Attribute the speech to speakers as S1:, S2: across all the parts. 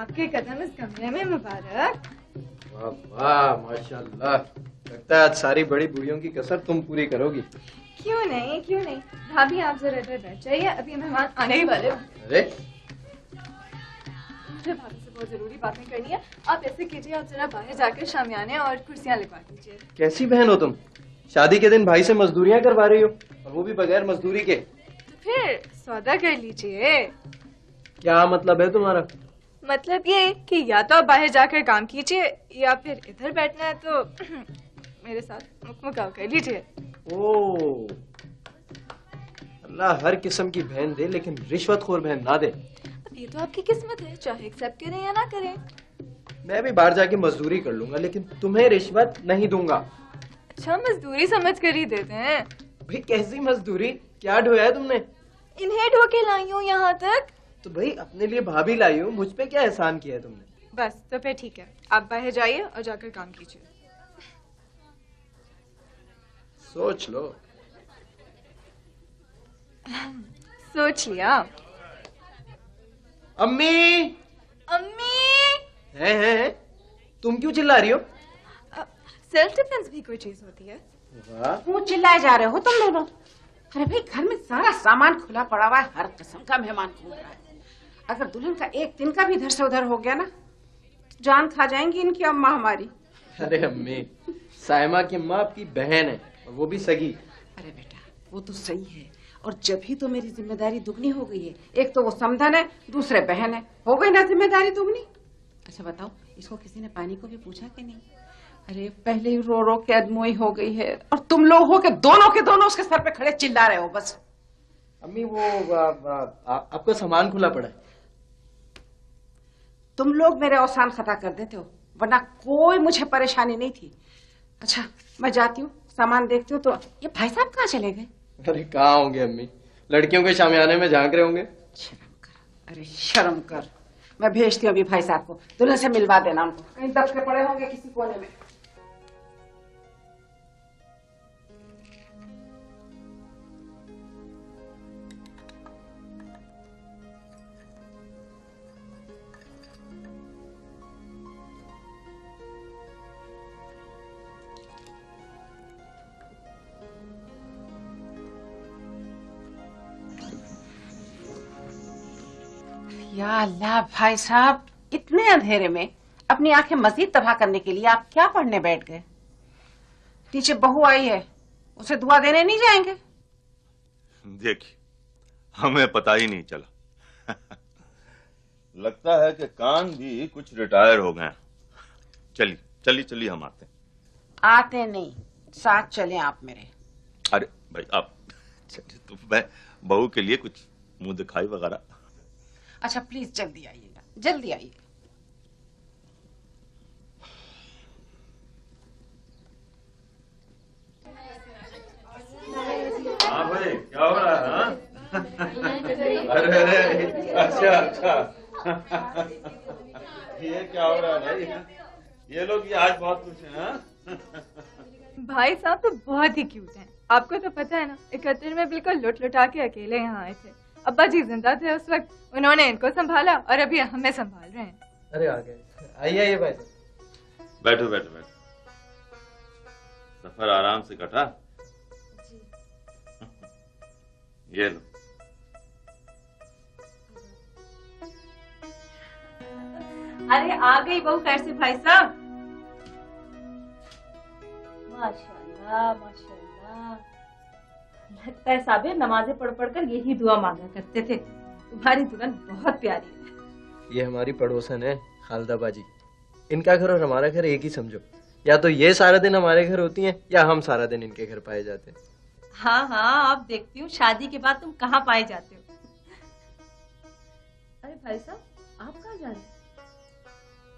S1: आपके कदम इस कमरे में मुबारक।
S2: वाह वाह माशाल्लाह, लगता है आज सारी बड़ी बुढ़ियों की कसर तुम पूरी करोगी।
S1: क्यों नहीं क्यों नहीं। भाभी आप जरा इधर बैठ जाइए, अभी मेहमान आने ही वाले हैं।
S2: अरे
S1: मुझे भाभी से बहुत जरूरी बातें करनी है। आप ऐसे कीजिए, आप जरा बाहर जाकर शामियाने और कुर्सियां लगवा दीजिए।
S2: कैसी बहन हो तुम, शादी के दिन भाई से मजदूरियां करवा रही हो, और वो भी बगैर मजदूरी के।
S1: तो फिर सौदा कर लीजिए।
S2: क्या मतलब है तुम्हारा?
S1: मतलब ये कि या तो आप बाहर जाकर काम कीजिए या फिर इधर बैठना है तो मेरे साथ मुकमुकाव कर लीजिए।
S2: ओ अल्लाह हर किस्म की बहन दे, लेकिन रिश्वतखोर बहन ना दे।
S1: अब ये तो आपकी किस्मत है, चाहे एक्सेप्ट करें या ना करें।
S2: मैं भी बाहर जाके मजदूरी कर लूंगा, लेकिन तुम्हें रिश्वत नहीं दूंगा।
S1: अच्छा मजदूरी समझ कर ही देते हैं।
S2: भाई कैसी मजदूरी, क्या ढोया है तुमने?
S1: इन्हें ढोके लाई हूँ यहाँ तक।
S2: तो भाई अपने लिए भाभी लाई हो, मुझ पे क्या एहसान किया है तुमने?
S1: बस तो फिर ठीक है, आप बाहर जाइए और जाकर काम कीजिए।
S2: सोच लो।
S1: सोच लिया।
S2: अम्मी
S1: अम्मी
S2: है तुम क्यों चिल्ला रही हो?
S1: सेल्फ डिफेंस भी कोई चीज होती है।
S2: वाह
S3: क्यों चिल्लाए जा रहे हो तुम दोनों? अरे भाई घर में सारा सामान खुला पड़ा हुआ है, हर किस्म का मेहमान घूम रहा है। अगर दुल्हन का एक दिन का भी इधर से उधर हो गया ना तो जान खा जाएंगी इनकी अम्मा हमारी।
S2: अरे अम्मी, साइमा की अम्मा आपकी बहन है, और वो भी सगी।
S3: अरे बेटा वो तो सही है, और जब ही तो मेरी जिम्मेदारी दुगनी हो गई है। एक तो वो समधन है, दूसरे बहन है, हो गई ना जिम्मेदारी दुगनी। अच्छा बताओ, इसको किसी ने पानी को भी पूछा कि नहीं? अरे पहले ही रो रो के अदमोई हो गई है, और तुम लोग हो के दोनों उसके सर पे खड़े चिल्ला रहे हो बस।
S2: अम्मी वो आपका सामान खुला पड़ा है।
S3: तुम लोग मेरे औसान खता कर देते हो, वरना कोई मुझे परेशानी नहीं थी। अच्छा मैं जाती हूँ, सामान देखती हूँ। तो ये भाई साहब कहाँ चले गए?
S2: अरे कहाँ होंगे अम्मी, लड़कियों के शामियाने में झांक रहे होंगे।
S3: शर्म कर, अरे शर्म कर। मैं भेजती हूँ अभी भाई साहब को, दुल्हन से मिलवा देना उनको, कहीं दब के पड़े होंगे किसी कोने में। या अल्लाह भाई साहब, इतने अंधेरे में अपनी आंखें मजीद तबाह करने के लिए आप क्या पढ़ने बैठ गए? नीचे बहू आई है, उसे दुआ देने नहीं जाएंगे?
S4: देखिए हमें पता ही नहीं चला। लगता है कि कान भी कुछ रिटायर हो गए। चलिए हम आते हैं।
S3: आते नहीं, साथ चले आप मेरे।
S4: अरे भाई आप चलिए, तो मैं बहू के लिए कुछ मुंह दिखाई वगैरह।
S3: अच्छा प्लीज जल्दी आइएगा, जल्दी आइए।
S4: हाँ भाई क्या हो रहा है? हाँ? अरे अच्छा ये क्या हो रहा है भाई? ये लोग ये आज बहुत खुश हैं। हाँ?
S1: भाई साहब तो बहुत ही क्यूट हैं। आपको तो पता है ना, 71 में बिल्कुल लुटा के अकेले यहाँ आए थे। अब्बा जी जिंदा थे उस वक्त, उन्होंने इनको संभाला और अभी हमें संभाल रहे हैं।
S2: अरे आ गए, आइए भाई।
S4: बैठो सफर आराम से कटा?
S1: जी।
S4: ये लो।
S5: अरे आ गई बहू कैसे भाई साहब? माशाल्लाह माशाल्लाह, लगता है साबिर नमाजें पढ़ कर यही दुआ मांगा करते थे। तुम्हारी दुल्हन बहुत प्यारी है।
S2: ये हमारी पड़ोसन है खालदा बाजी, इनका घर और हमारा घर एक ही समझो। या तो ये सारा दिन हमारे घर होती हैं, या हम सारा दिन इनके घर पाए जाते हैं।
S5: हाँ अब देखती हूँ शादी के बाद तुम कहाँ पाए जाते हो। अरे भाई साहब आप कहाँ जा रहे हैं?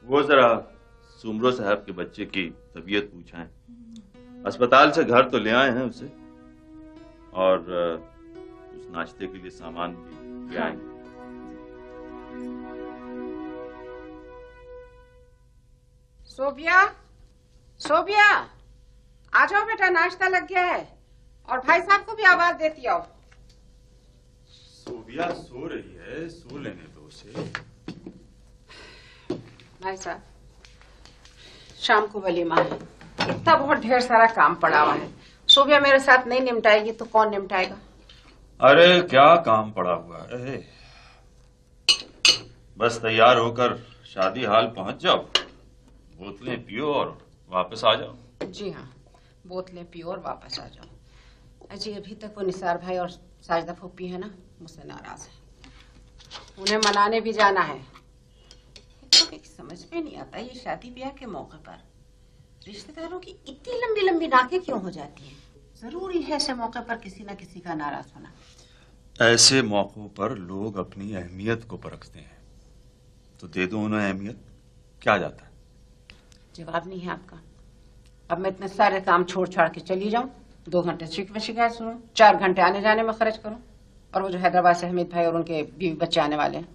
S4: वो जरा सुमरो साहब के बच्चे की तबीयत पूछा है, अस्पताल से घर तो ले आए हैं उसे, और उस नाश्ते के लिए सामान भी ले आएंगे।
S3: सोबिया आ जाओ बेटा, नाश्ता लग गया है। और भाई साहब को भी आवाज देती आओ।
S4: सोबिया सो रही है, सो लेने दो उसे।
S3: भाई साहब, शाम को वलीमा है, इतना बहुत ढेर सारा काम पड़ा हुआ है। सुबह मेरे साथ नहीं निपटाएगी तो कौन निपटाएगा?
S4: अरे क्या काम पड़ा हुआ है, बस तैयार होकर शादी हाल पहुंच जाओ, बोतलें पियो और वापस आ जाओ।
S3: जी हाँ, बोतलें पियो और वापस आ जाओ। अजी अभी तक वो निसार भाई और साजदा फूफी है ना, मुझसे नाराज है। उन्हें मनाने भी जाना है। तो समझ में नहीं आता ये शादी ब्याह के मौके पर रिश्तेदारों की इतनी लंबी लंबी नाकें क्यों हो जाती हैं? जरूरी है ऐसे मौके पर किसी न किसी का नाराज होना।
S4: ऐसे मौकों पर लोग अपनी अहमियत को परखते हैं, तो दे दो उन्हें अहमियत, क्या जाता है?
S3: जवाब नहीं है आपका। अब मैं इतने सारे काम छोड़ छाड़ के चली जाऊं, 2 घंटे शिकायत सुनूं, 4 घंटे आने जाने में खर्च करूं, और वो जो हैदराबाद से हमीद भाई और उनके बीवी बच्चे आने वाले हैं,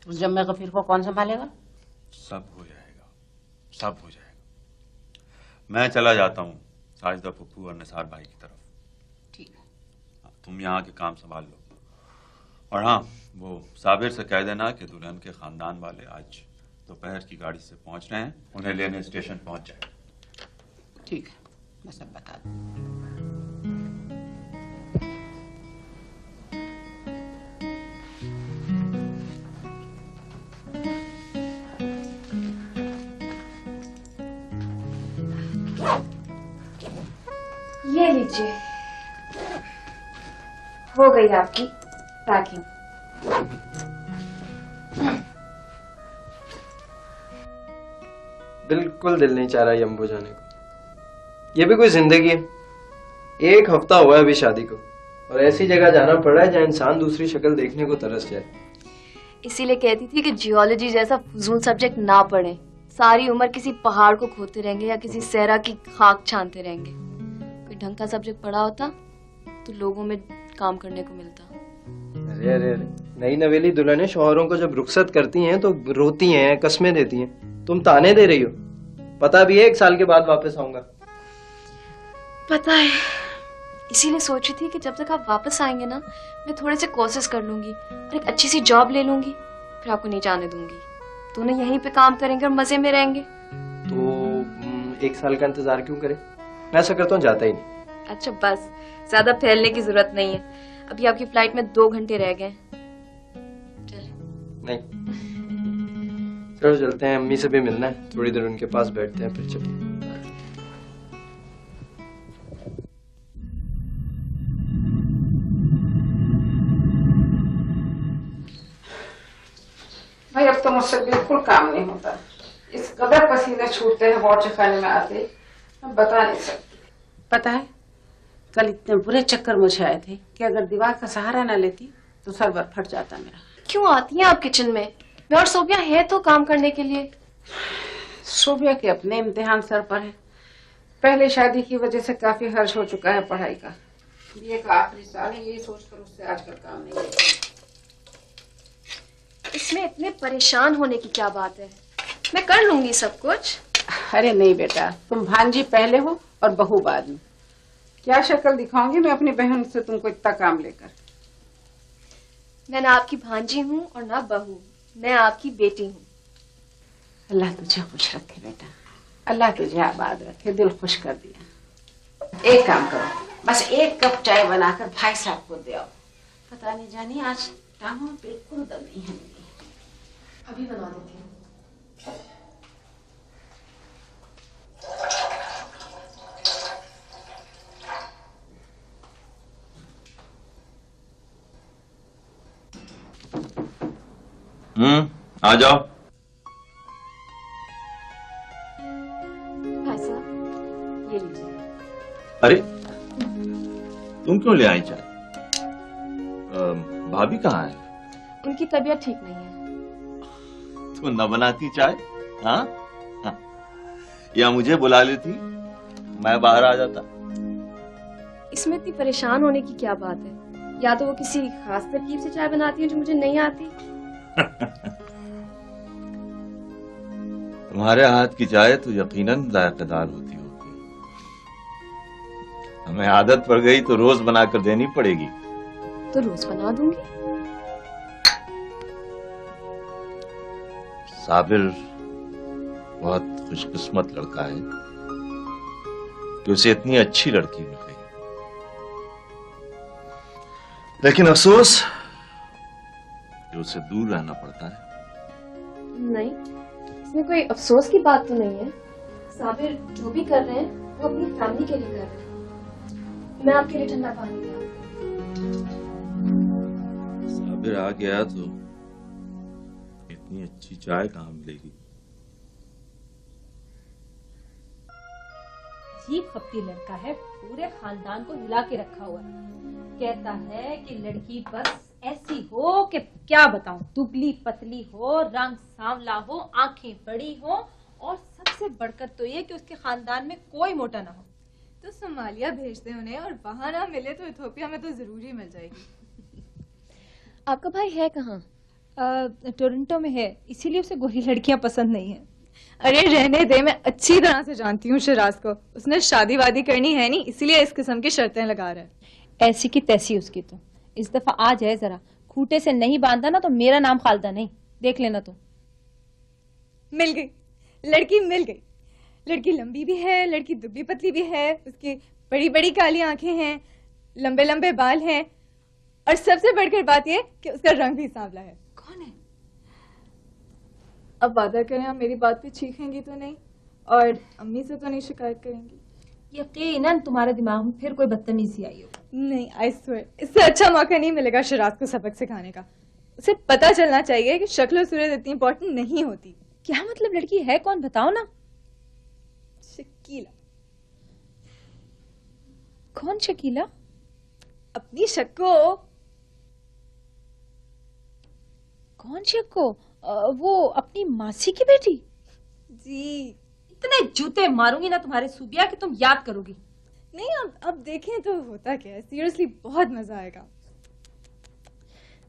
S3: उस जम्मे गफीर को कौन संभालेगा?
S4: सब हो जाएगा, सब हो जाएगा। मैं चला जाता हूँ साजिदा फुप्पू और निसार भाई की तरफ।
S3: ठीक है।
S4: तुम यहाँ के काम संभाल लो, और हाँ, वो साबिर से कह देना कि दुल्हन के खानदान वाले आज दोपहर की गाड़ी से पहुंच रहे हैं, उन्हें लेने स्टेशन पहुंच जाए।
S3: ठीक है, मैं सब बता दूं।
S6: ये लीजिए, हो गई आपकी पैकिंग।
S2: बिल्कुल दिल नहीं चाह रहा यम्बो जाने को। ये भी कोई जिंदगी है? 1 हफ्ता हुआ है अभी शादी को, और ऐसी जगह जाना पड़ रहा है जहाँ इंसान दूसरी शक्ल देखने को तरस जाए।
S6: इसीलिए कहती थी कि जियोलॉजी जैसा फजूल सब्जेक्ट ना पढ़ें। सारी उम्र किसी पहाड़ को खोदते रहेंगे या किसी सहरा की खाक छानते रहेंगे। कोई ढंग का सब्जेक्ट पढ़ा होता तो लोगों में काम करने को मिलता।
S2: अरे अरे अरे, नई नवेली दुल्हनें शौहरों को जब रुखसत करती हैं तो रोती हैं, कस्में देती हैं। तुम ताने दे रही हो। पता भी है 1 साल के बाद वापस आऊंगा।
S6: पता है, इसीलिए सोच रही थी कि जब तक आप वापस आएंगे ना, मैं थोड़े से कोर्सेज कर लूंगी और एक अच्छी सी जॉब ले लूंगी, फिर आपको नहीं जाने दूंगी। दोनों यहीं पे काम करेंगे और मजे में रहेंगे।
S2: तो 1 साल का इंतजार क्यों करें? मैं ऐसा करता हूँ, जाता ही नहीं।
S6: अच्छा बस, ज्यादा फैलने की जरूरत नहीं है। अभी आपकी फ्लाइट में 2 घंटे रह गए। चल।
S2: नहीं, चलो चलते हैं, अम्मी से भी मिलना है, थोड़ी देर उनके पास बैठते हैं, फिर चलते हैं।
S3: भाई अब तो मुझसे बिल्कुल काम नहीं होता। इस कदर पसीने छूटते हैं वॉच खाने में आते, मैं बता नहीं सकती। पता है, कल इतने बुरे चक्कर मुझे आए थे कि अगर दीवार का सहारा न लेती तो सर बर फट जाता मेरा।
S6: क्यों आती हैं आप किचन में? मैं और सोबिया है तो काम करने के लिए।
S3: सोबिया के अपने इम्तिहान सर पर है। पहले शादी की वजह से काफी खर्च हो चुका है पढ़ाई का। बीए का आखिरी साल है, यही सोचकर उससे आजकल काम नहीं है।
S6: इसमें इतने परेशान होने की क्या बात है? मैं कर लूंगी सब कुछ।
S3: अरे नहीं बेटा, तुम भांजी पहले हो और बहू बाद में। क्या शक्ल दिखाऊंगी मैं अपनी बहन से तुमको इतना काम लेकर?
S6: मैं ना आपकी भांजी हूँ और ना बहू, मैं आपकी बेटी हूँ।
S3: अल्लाह तुझे खुश रखे बेटा, अल्लाह तुझे आबाद रखे, दिल खुश कर दिया। एक काम करो, बस 1 कप चाय बनाकर भाई साहब को दे आओ। पता नहीं जानी आज टांगों में बिल्कुल दम नहीं है।
S6: अभी बना देती हूँ।
S4: आ जाओ।
S6: भाई साहब, ये लीजिए।
S4: अरे तुम क्यों ले आई चाय? भाभी कहाँ है?
S6: उनकी तबीयत ठीक नहीं है।
S4: तो न बनाती चाय? हाँ हाँ, या मुझे बुला लेती, मैं बाहर आ जाता।
S6: इसमें इतनी परेशान होने की क्या बात है? या तो वो किसी खास तरकीब से चाय बनाती है जो मुझे नहीं आती।
S4: तुम्हारे हाथ की चाय तो यकीनन जायकेदार होती होगी। हमें आदत पड़ गई तो रोज बनाकर देनी पड़ेगी।
S6: तो रोज बना दूंगी।
S4: साबिर बहुत खुशकिस्मत लड़का है कि उसे इतनी अच्छी लड़की मिल गई। लेकिन अफसोस कि उसे दूर रहना पड़ता है।
S6: नहीं, इसमें कोई अफसोस की बात तो नहीं है। साबिर जो भी कर रहे हैं वो अपनी फैमिली के लिए कर रहे हैं। मैं आपके लिए ठंडा पानी ले आऊं।
S4: साबिर आ गया तो इतनी अच्छी चाय कहाँ मिलेगी?
S5: अजीब खप्ती लड़का है, पूरे खानदान को हिला के रखा हुआ है। कहता है कि लड़की बस ऐसी हो कि क्या बताऊं, दुबली पतली हो, रंग सांवला हो, आंखें बड़ी हो, और सबसे बढ़कर तो ये कि उसके खानदान में कोई मोटा ना हो।
S1: तो सोमालिया भेज दे उन्हें, और वहां ना मिले तो इथोपिया में तो जरूर ही मिल जाएगी।
S6: आपका भाई है कहाँ?
S5: टोरंटो में है, इसीलिए उसे गोरी लड़कियां पसंद नहीं है।
S1: अरे रहने दे, मैं अच्छी तरह से जानती हूँ शिराज को। उसने शादी वादी करनी है नहीं, इसीलिए इस किस्म की शर्तें लगा रहा है।
S5: ऐसी की तैसी उसकी तो। इस दफा आ जाए जरा, खूटे से नहीं बांधा ना तो मेरा नाम खालदा नहीं, देख लेना तुम।
S1: मिल गई लड़की, मिल गई। लड़की लंबी भी है, लड़की दुबली पतली भी है, उसकी बड़ी बड़ी काली आंखें हैं, लंबे लंबे बाल हैं, और सबसे बढ़कर बात यह कि उसका रंग भी सांवला है।
S5: कौन है?
S1: अब वादा करें आप मेरी बात पे चीखेंगी तो नहीं, और अम्मी से तो नहीं शिकायत करेंगी?
S5: यकीनन तुम्हारे दिमाग में फिर कोई बदतमीजी आई हो।
S1: नहीं, आई स्वेयर, इससे अच्छा मौका नहीं मिलेगा शिराज को सबक सिखाने का। उसे पता चलना चाहिए कि शक्ल और सूरत इतनी इंपॉर्टेंट नहीं होती।
S5: क्या मतलब? लड़की है कौन, बताओ ना।
S1: शकीला।
S5: कौन शकीला?
S1: अपनी शक्को।
S5: कौन शक्को? वो अपनी मासी की बेटी?
S1: जी।
S5: इतने जूते मारूंगी ना तुम्हारे सूबिया कि तुम याद करोगी।
S1: नहीं, अब देखें तो होता क्या है। सीरियसली बहुत मजा आएगा।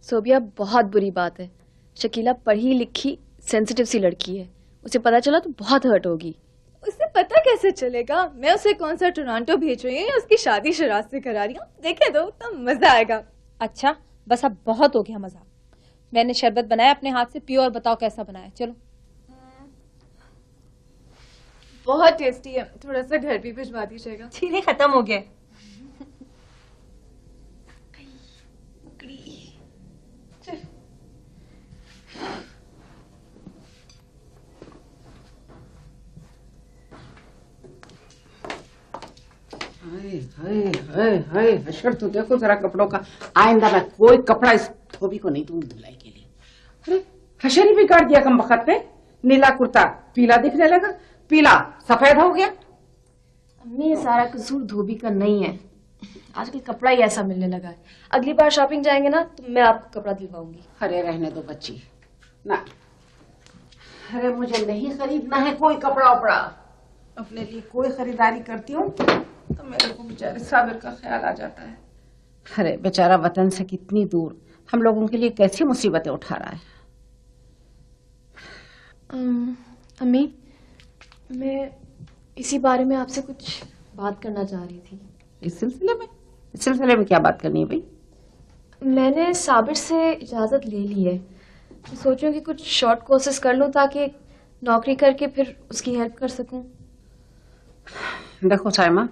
S6: सोबिया, बहुत बुरी बात है। शकीला पढ़ी लिखी सेंसिटिव सी लड़की है, उसे पता चला तो बहुत हर्ट होगी।
S1: उसे पता कैसे चलेगा? मैं उसे कौन सा टोरंटो भेज रही हूँ या उसकी शादी शिराज से करा रही हूँ। देखे तो मजा आएगा।
S5: अच्छा बस, अब बहुत हो गया मजा। मैंने शरबत बनाया अपने हाथ से, पियो और बताओ कैसा बनाया। चलो।
S1: बहुत टेस्टी है, थोड़ा सा घर भी भिजवा दीजिएगा।
S5: चीनी खत्म हो गया।
S3: हाय हाय हाय हाय, हशर तो देखो जरा कपड़ों का। आइंदा मैं कोई कपड़ा इस धोबी को नहीं दूंगी धुलाई के लिए। अरे हशर ही बिगाड़ दिया कम वक्त में। नीला कुर्ता पीला दिखने लगा, पीला सफेद हो गया।
S6: अम्मी, ये सारा कसूर धोबी का नहीं है, आजकल कपड़ा ही ऐसा मिलने लगा है। अगली बार शॉपिंग जाएंगे ना तो मैं आपको कपड़ा दिलवाऊंगी।
S3: अरे रहने दो बच्ची ना। अरे मुझे नहीं खरीदना है कोई कपड़ा वपड़ा। अपने लिए कोई खरीदारी करती हूँ तो मेरे को बेचारे साबिर का ख्याल आ जाता है। अरे बेचारा वतन से कितनी दूर हम लोगों के लिए कैसी मुसीबतें उठा रहा है।
S6: अम्मी, मैं इसी बारे में आपसे कुछ बात करना चाह रही थी।
S3: इस सिलसिले में क्या बात करनी है भाई?
S6: मैंने साबिर से इजाजत ले ली है। मैं सोच रही हूँ कि कुछ शॉर्ट कोर्सेज कर लूँ ताकि नौकरी करके फिर उसकी हेल्प कर सकूं।
S3: देखो साइमा,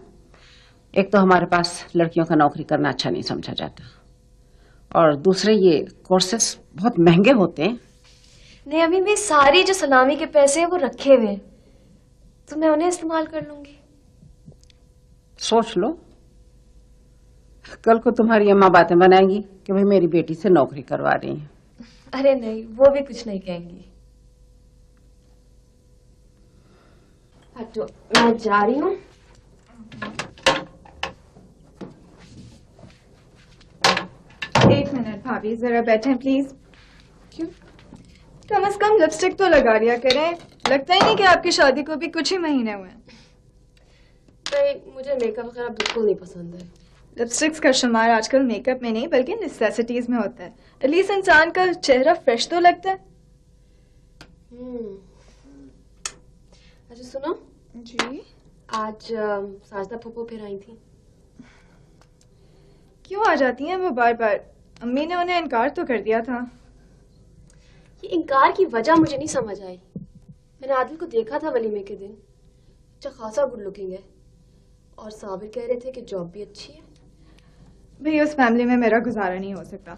S3: एक तो हमारे पास लड़कियों का नौकरी करना अच्छा नहीं समझा जाता, और दूसरे ये कोर्सेस बहुत महंगे होते हैं।
S6: नहीं अम्मी, मैं सारी जो सलामी के पैसे हैं वो रखे हुए हैं, तो मैं उन्हें इस्तेमाल कर लूंगी।
S3: सोच लो, कल को तुम्हारी अम्मा बातें बनाएंगी कि भाई मेरी बेटी से नौकरी करवा रही है।
S6: अरे नहीं, वो भी कुछ नहीं कहेंगी। तो मैं जा रही हूँ।
S1: एक मिनट भाभी, जरा बैठें प्लीज। क्यों? कम से कम लिपस्टिक तो लगा लिया करें। लगता ही नहीं कि आपकी शादी को भी कुछ ही महीने हुए हैं।
S6: नहीं, मुझे मेकअप वगैरह बिल्कुल नहीं पसंद है।
S1: लिपस्टिक्स का शुमार आजकल मेकअप में नहीं बल्कि नेसेसिटीज में होता है। एटलीस्ट इंसान का चेहरा फ्रेश तो लगता है।
S6: अच्छा सुनो
S1: जी,
S6: आज साजदा फूफो फिर आई थी।
S1: क्यों आ जाती हैं वो बार बार? अम्मी ने उन्हें इनकार तो कर दिया था।
S6: ये इनकार की वजह मुझे नहीं समझ आई। मैंने आदिल को देखा था वलीमे के दिन। अच्छा खासा गुड लुकिंग है, और साबिर कह रहे थे कि जॉब भी अच्छी है।
S1: भाई उस फैमिली में मेरा गुजारा नहीं हो सकता,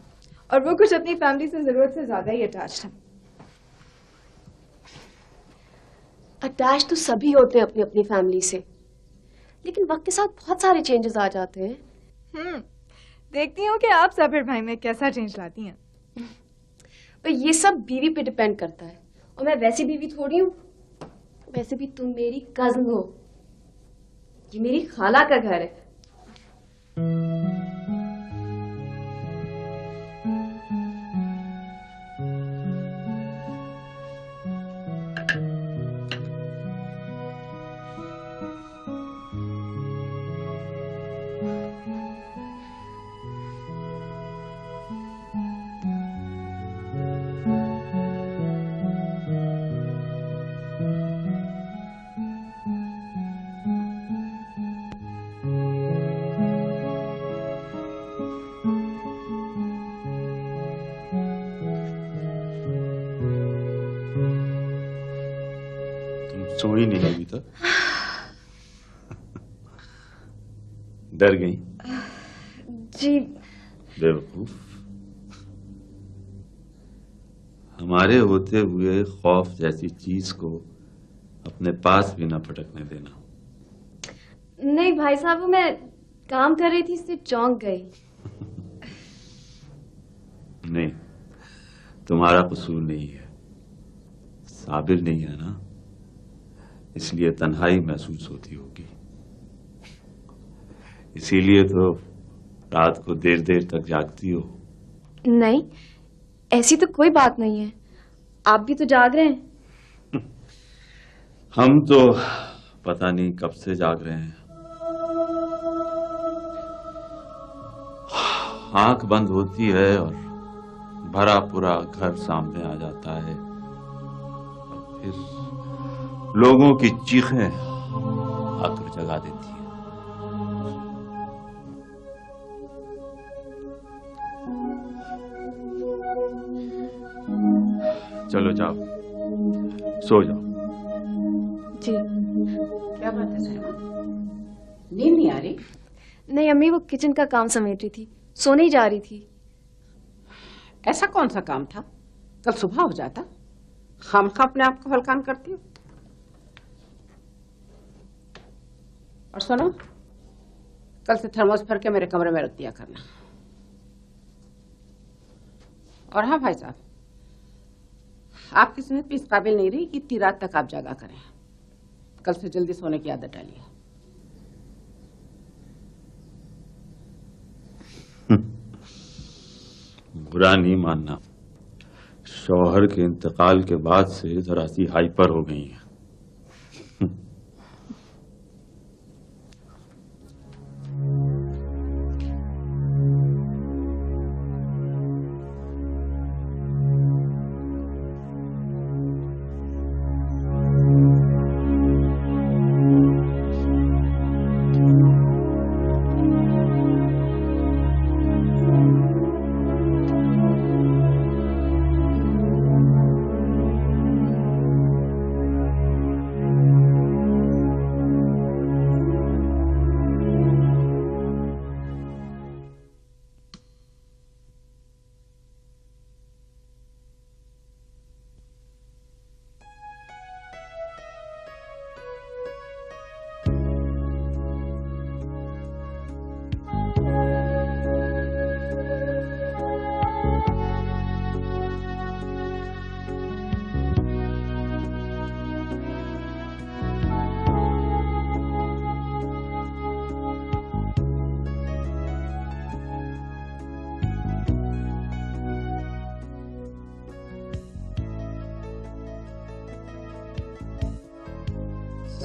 S1: और वो कुछ अपनी फैमिली से जरूरत से ज्यादा ही अटैच्ड है।
S6: अटैच तो सभी होते हैं अपनी अपनी फैमिली से, लेकिन वक्त के साथ बहुत सारे चेंजेस आ जाते हैं।
S1: देखती हूँ कि आप साबिर भाई में कैसा चेंज लाती हैं।
S6: पर ये सब बीवी पे डिपेंड करता है, और मैं वैसी बीवी थोड़ी हूँ। वैसे भी तुम मेरी कजन हो, ये मेरी खाला का घर है।
S4: सोई नहीं अभी तक? डर गई?
S6: जी
S4: बेवकूफ, हमारे होते हुए खौफ जैसी चीज को अपने पास भी ना फटकने देना।
S6: नहीं भाई साहब, वो मैं काम कर रही थी इससे चौंक गई।
S4: नहीं, तुम्हारा कसूर नहीं है, साबिर नहीं है ना, इसलिए तन्हाई महसूस होती होगी। इसीलिए तो रात को देर देर तक जागती हो।
S6: नहीं, ऐसी तो कोई बात नहीं है, आप भी तो जाग रहे हैं।
S4: हम तो पता नहीं कब से जाग रहे हैं। आंख बंद होती है और भरा पूरा घर सामने आ जाता है, और फिर लोगों की चीखें आकर जगा देती हैं। चलो जाओ, सो जाओ।
S6: जी।
S3: क्या बात है साहिबा, नींद नहीं आ रही?
S6: नहीं अम्मी, वो किचन का काम समेट रही थी, सोने ही जा रही थी।
S3: ऐसा कौन सा काम था, कल सुबह हो जाता। खामखा अपने आप को हलकान करती हो। और सुनो, कल से थर्मोस भर के मेरे कमरे में रख दिया करना। और हाँ भाई साहब, आपकी सेहत भी इस काबिल नहीं रही कि इतनी रात तक आप जागा करें। कल से जल्दी सोने की आदत डालिए।
S4: बुरा नहीं मानना, शौहर के इंतकाल के बाद से जरा सी हाइपर हो गई है।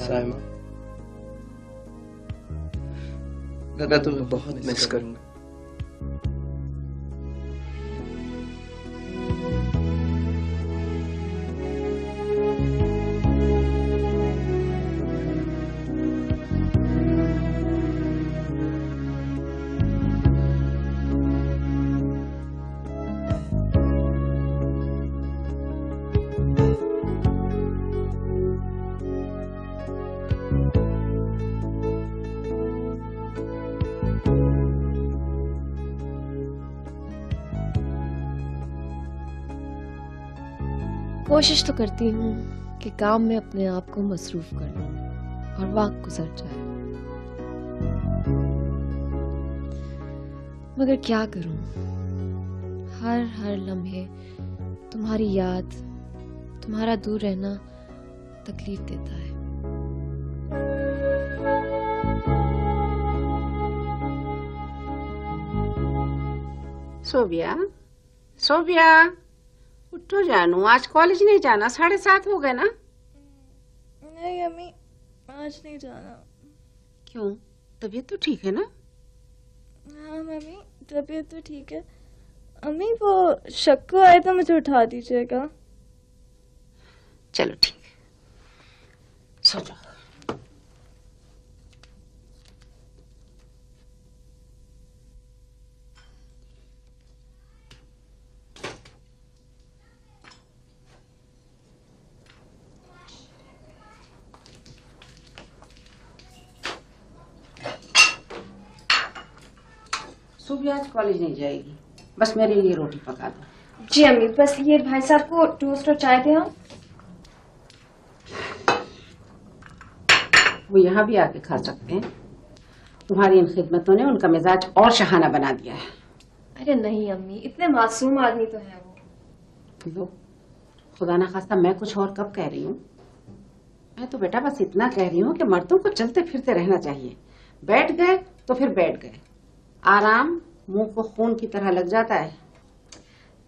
S2: साइमा, मैं तुम्हें बहुत मिस करूंगा।
S6: कोशिश तो करती हूँ कि काम में अपने आप को मसरूफ कर लूं और वक्त गुजर जाए, मगर क्या करूं, हर लम्हे तुम्हारी याद, तुम्हारा दूर रहना तकलीफ देता है।
S3: सोबिया, सोबिया, उठो जानू, आज कॉलेज नहीं जाना, 7:30 हो गए ना।
S1: नहीं अम्मी, आज नहीं जाना।
S3: क्यों, तबीयत तो ठीक है ना?
S1: हाँ मम्मी, तबीयत तो ठीक है। अम्मी वो शक्कू आए तो मुझे उठा दीजिएगा।
S3: चलो ठीक है, सो जाओ। सुबह आज कॉलेज नहीं जाएगी, बस मेरे लिए रोटी पका दो।
S6: जी अम्मी, बस ये भाई साहब को टोस्ट और चाय दे।
S3: वो यहाँ भी आके खा सकते हैं। तुम्हारी इन खिदमतों ने उनका मिजाज और शहाना बना दिया है।
S6: अरे नहीं अम्मी, इतने मासूम आदमी तो है वो।
S3: लो, खुदा ना खास्ता मैं कुछ और कब कह रही हूँ। मैं तो बेटा बस इतना कह रही हूँ कि मर्दों को चलते फिरते रहना चाहिए। बैठ गए तो फिर बैठ गए, आराम मुंह को खून की तरह लग जाता है।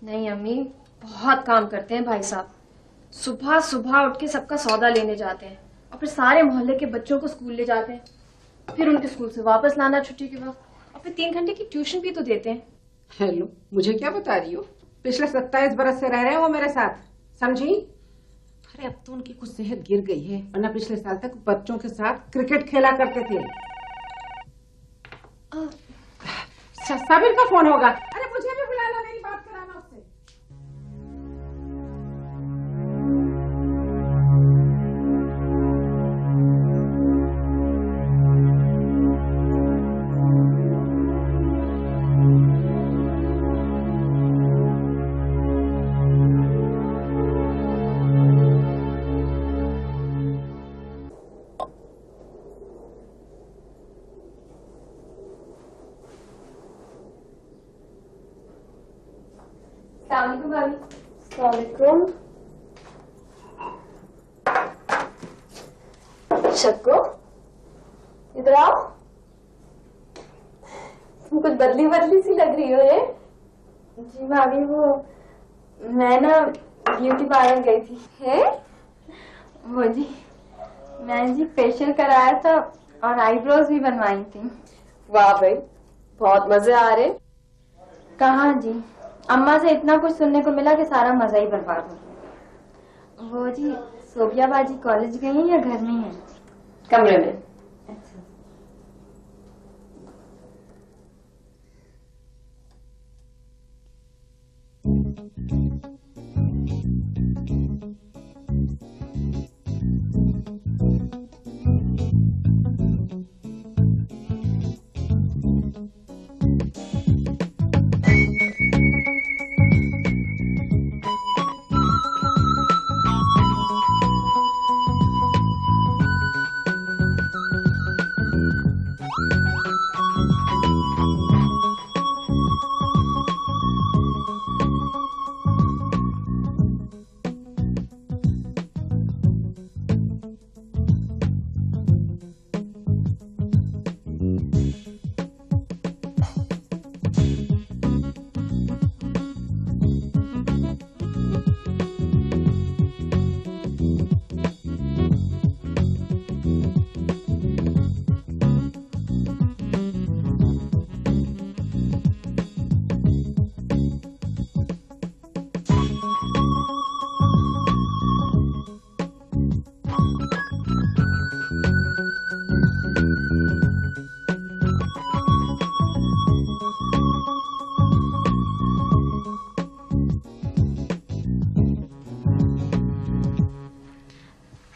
S6: नहीं अम्मी, बहुत काम करते हैं भाई साहब। सुबह सुबह उठ के सबका सौदा लेने जाते हैं और फिर सारे मोहल्ले के बच्चों को स्कूल ले जाते हैं, फिर उनके स्कूल से वापस लाना छुट्टी के वक्त, और फिर 3 घंटे की ट्यूशन भी तो देते हैं।
S3: हेलो, मुझे क्या बता रही हो? पिछले 27 बरस से रह रहे हो मेरे साथ, समझी? अरे अब तो उनकी कुछ सेहत गिर गई है, वरना पिछले साल तक बच्चों के साथ क्रिकेट खेला करते थे। साबिर का फोन होगा। अरे मुझे भी बुलाना, मेरी बात कराना उससे।
S6: शक्को, इधर आओ। तुम कुछ बदली बदली सी लग रही हो ये। जी भाभी, वो मैं ना ब्यूटी पार्लर गई थी। है वो जी, मैंने जी फेशियल कराया था और आईब्रोज भी बनवाई थी। वाह भाई, बहुत मजे आ रहे। कहाँ जी, अम्मा से इतना कुछ सुनने को मिला कि सारा मजा ही बर्बाद हो गया। वो जी, सोबिया बाजी कॉलेज गई हैं या घर में है? कमरे में। अच्छा।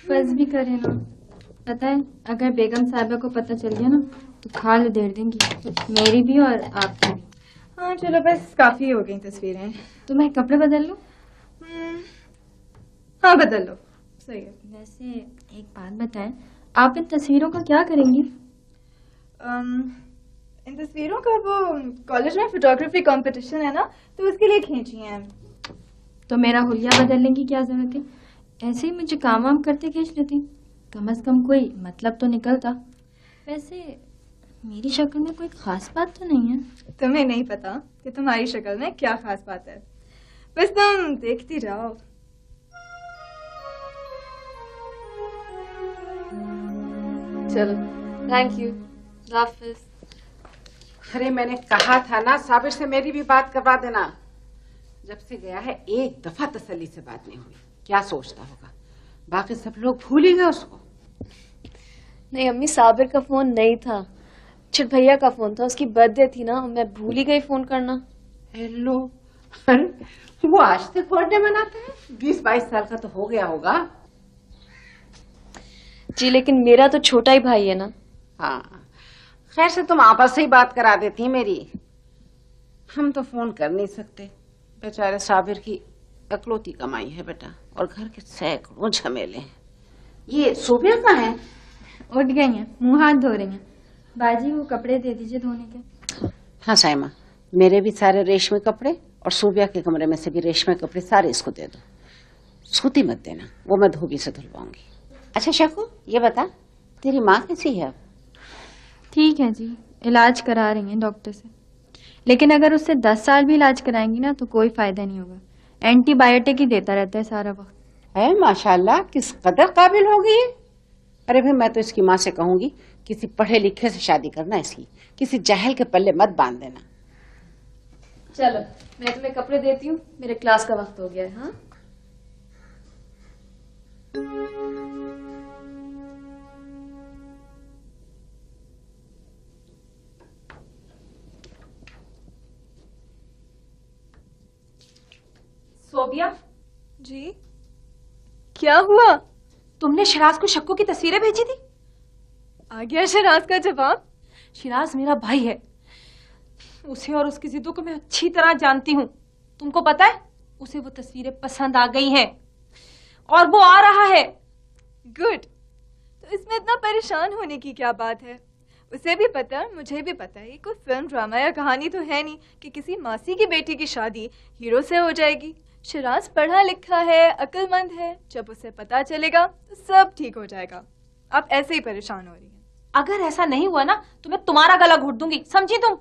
S6: फर्ज भी करे ना, पता है अगर बेगम साहिबा को पता चल गया ना तो खाल उधेड़ देंगी, मेरी भी और आपकी भी।
S1: हाँ चलो, बस काफी हो गई तस्वीरें।
S6: तो मैं कपड़े बदल लूं?
S1: हाँ बदल लो, सही है।
S7: वैसे एक बात बताएं, आप इन तस्वीरों का क्या करेंगी?
S1: इन तस्वीरों का वो कॉलेज में फोटोग्राफी कंपटीशन है ना, तो उसके लिए खींची हैं।
S7: तो मेरा हुलिया बदलने की क्या जरूरत है? ऐसे ही मुझे काम वाम करते खींच लेती, कम से कम कोई मतलब तो निकलता। वैसे मेरी शक्ल में कोई खास बात तो नहीं है।
S1: तुम्हें नहीं पता कि तुम्हारी शक्ल में क्या खास बात है, बस तुम देखती रहो।
S6: चलो, थैंक यू, हाफिज।
S3: अरे मैंने कहा था ना साबिर से मेरी भी बात करवा देना। जब से गया है एक दफा तसल्ली से बात नहीं हुई। क्या सोचता होगा, बाकी सब लोग भूल ही गए उसको।
S6: नहीं अम्मी, साबिर का फोन नहीं था, छिट भैया का फोन था। उसकी बर्थडे थी ना, मैं भूल ही गई फोन करना।
S3: हेलो, अरे वो आज तक बर्थडे मनाता है? 20-22 साल का तो हो गया होगा।
S6: जी लेकिन मेरा तो छोटा ही भाई है ना।
S3: हाँ, खैर से तुम आपस से ही बात करा देती मेरी। हम तो फोन कर नहीं सकते, बेचारे साबिर की अकलौती कमाई है बेटा, और घर के सैकड़ों झमेले हैं। ये सोबिया कहाँ है?
S7: उठ गई हैं, मुंह हाथ धो रही हैं। बाजी वो कपड़े दे दीजिए धोने के।
S3: हाँ साइमा, मेरे भी सारे रेशमी कपड़े और सोबिया के कमरे में से भी रेशमी कपड़े सारे इसको दे दो। सूती मत देना, वो मैं धोबी से धुलवाऊंगी। अच्छा शकू, ये बता तेरी माँ कैसी है अब?
S7: ठीक है जी, इलाज करा रही हैं डॉक्टर से, लेकिन अगर उससे 10 साल भी इलाज कराएंगी ना तो कोई फायदा नहीं होगा। एंटीबायोटिक ही देता रहता है सारा वक्त।
S3: है माशाल्लाह, किस कदर काबिल हो गई है। अरे भाई, मैं तो इसकी माँ से कहूंगी किसी पढ़े लिखे से शादी करना इसकी, किसी जाहिल के पल्ले मत बांध देना।
S6: चलो मैं तुम्हें कपड़े देती हूँ, मेरे क्लास का वक्त हो गया है। हाँ
S5: सोबिया
S1: जी क्या हुआ?
S5: तुमने शिराज को शक्कू की तस्वीरें भेजी थी?
S1: आ गया शिराज का जवाब।
S5: शिराज मेरा भाई है, उसे और उसकी जिद्दों को मैं अच्छी तरह जानती हूँ। तुमको पता है उसे वो तस्वीरें पसंद आ गई हैं और वो आ रहा है।
S1: गुड, तो इसमें इतना परेशान होने की क्या बात है? उसे भी पता है, मुझे भी पता है, ये कोई फिल्म ड्रामा या कहानी तो है नहीं कि किसी मासी की बेटी की शादी हीरो से हो जाएगी। शिराज पढ़ा लिखा है, अक्लमंद है, जब उसे पता चलेगा तो सब ठीक हो जाएगा। आप ऐसे ही परेशान हो रही हैं।
S5: अगर ऐसा नहीं हुआ ना तो मैं तुम्हारा गला घोट दूंगी, समझी तुम?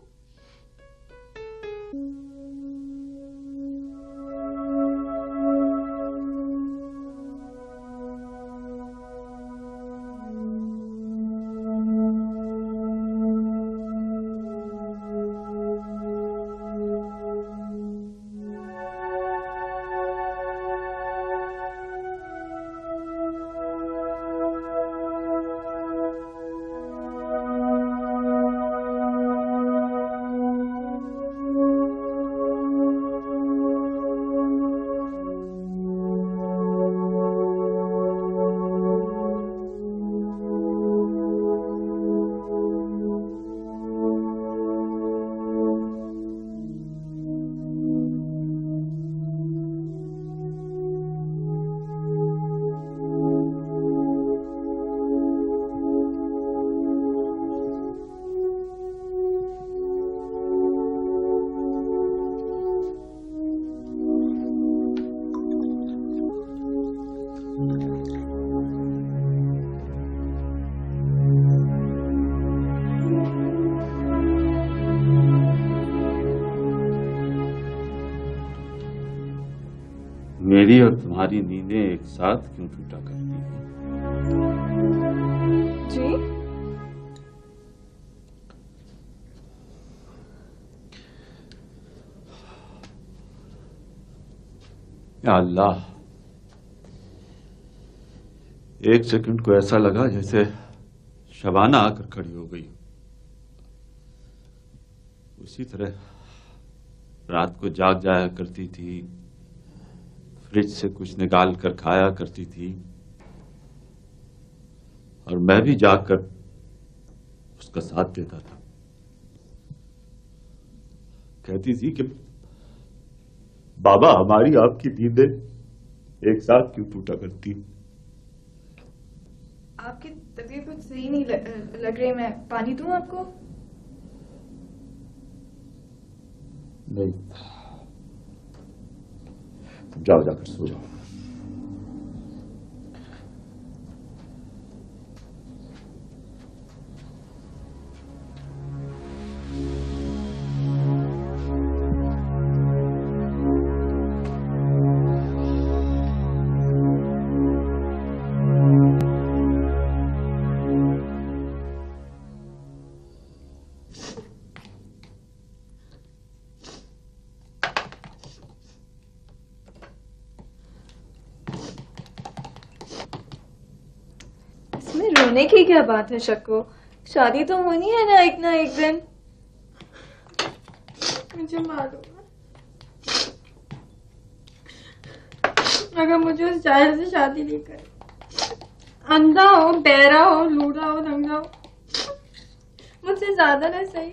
S4: मेरी और तुम्हारी नींदें एक साथ क्यों टूटा करती हैं?
S1: जी
S4: या अल्लाह, एक सेकंड को ऐसा लगा जैसे शबाना आकर खड़ी हो गई। उसी तरह रात को जाग जाया करती थी, फ्रिज से कुछ निकाल कर खाया करती थी, और मैं भी जागकर उसका साथ देता था। कहती थी कि बाबा, हमारी आपकी नींदें एक साथ क्यों टूटा करती?
S1: आपकी तबीयत कुछ सही नहीं लग रही, मैं पानी दूं आपको?
S4: नहीं, तुम जाओ, जाकर सो जाओ।
S1: इसमें रोने की क्या बात है शक्को? शादी तो होनी है ना एक दिन। मुझे मालूम है, अगर मुझे उस जाहिल से शादी नहीं करे, अंधा हो, बहरा हो, लूढ़ा हो, नंगा हो, मुझसे ज्यादा ना सही,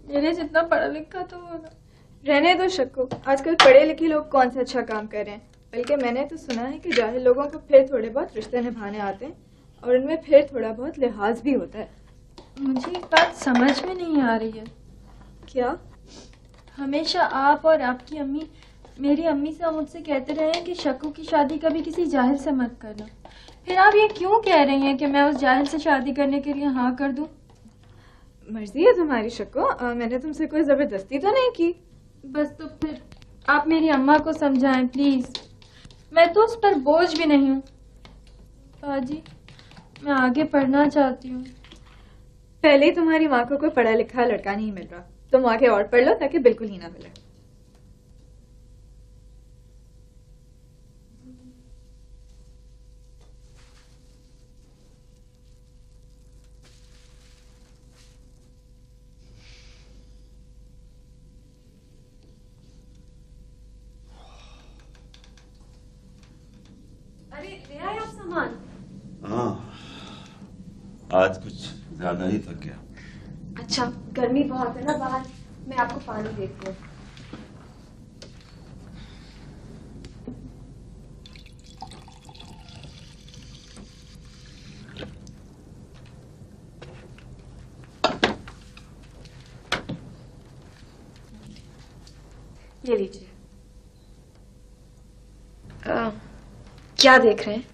S1: मेरे जितना पढ़ा लिखा तो हो ना। रहने दो शक्को, आजकल पढ़े लिखे लोग कौन सा अच्छा काम कर रहे हैं। बल्कि मैंने तो सुना है कि जाहिल लोगों को फिर थोड़े बहुत रिश्ते निभाने आते हैं और उनमें फिर थोड़ा बहुत लिहाज भी होता है।
S7: मुझे एक बात समझ में नहीं आ रही है।
S1: क्या?
S7: हमेशा आप और आपकी अम्मी, मेरी अम्मी से मुझसे कहते रहे हैं कि शक्कू की शादी कभी किसी जाहिल से मत करना। फिर आप ये क्यों कह रही हैं कि मैं उस जाहिल से शादी करने के लिए हाँ कर दूं?
S1: मर्जी है तुम्हारी शक्को, मैंने तुमसे कोई जबरदस्ती तो नहीं की।
S7: बस तो फिर आप मेरी अम्मा को समझाएं प्लीज, मैं तो उस पर बोझ भी नहीं हूँ। बाजी, मैं आगे पढ़ना चाहती हूँ।
S1: पहले ही तुम्हारी माँ को कोई पढ़ा लिखा लड़का नहीं मिल रहा, तुम आगे और पढ़ लो ताकि बिल्कुल ही ना मिले।
S6: अरे ले आए आप सामान?
S4: हाँ, आज कुछ ज्यादा ही थक गया।
S6: अच्छा, गर्मी बहुत है ना बाहर, मैं आपको पानी देती हूँ। ये लीजिए। क्या देख रहे हैं?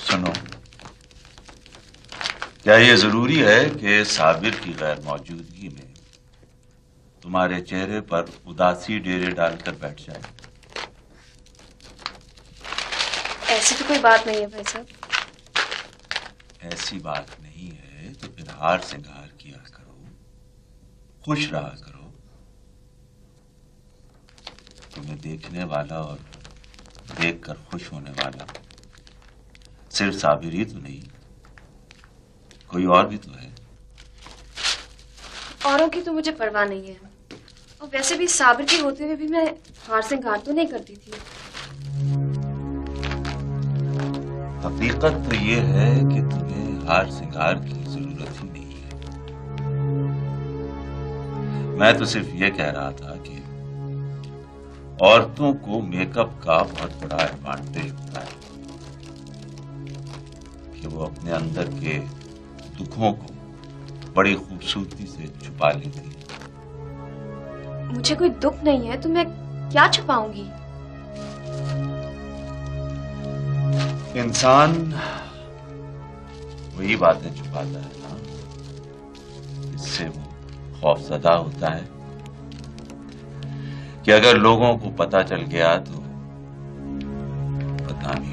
S4: सुनो, क्या ये जरूरी है कि साबिर की गैर मौजूदगी में तुम्हारे चेहरे पर उदासी डेरे डालकर बैठ जाए?
S6: ऐसी तो कोई बात नहीं है भाई साहब।
S4: ऐसी बात नहीं है तो फिर हार श्रृंगार किया करो, खुश रहा करो। तुम्हें देखने वाला और देखकर खुश होने वाला सिर्फ साबिर ही तो नहीं, कोई और भी तो है।
S6: औरों की तो मुझे परवाह नहीं है, और वैसे भी साबिर के होते हुए भी मैं हार श्रृंगार तो नहीं करती थी।
S4: हकीकत तो ये है कि तुम्हें हार श्रृंगार की जरूरत ही नहीं है। मैं तो सिर्फ ये कह रहा था कि औरतों को मेकअप का बहुत बड़ा एडवांटेज होता है कि वो अपने अंदर के दुखों को बड़ी खूबसूरती से छुपा लेती है।
S6: मुझे कोई दुख नहीं है तो मैं क्या छुपाऊंगी?
S4: इंसान वही बातें छुपाता है ना, इससे वो खौफजदा होता है कि अगर लोगों को पता चल गया तो बदनामी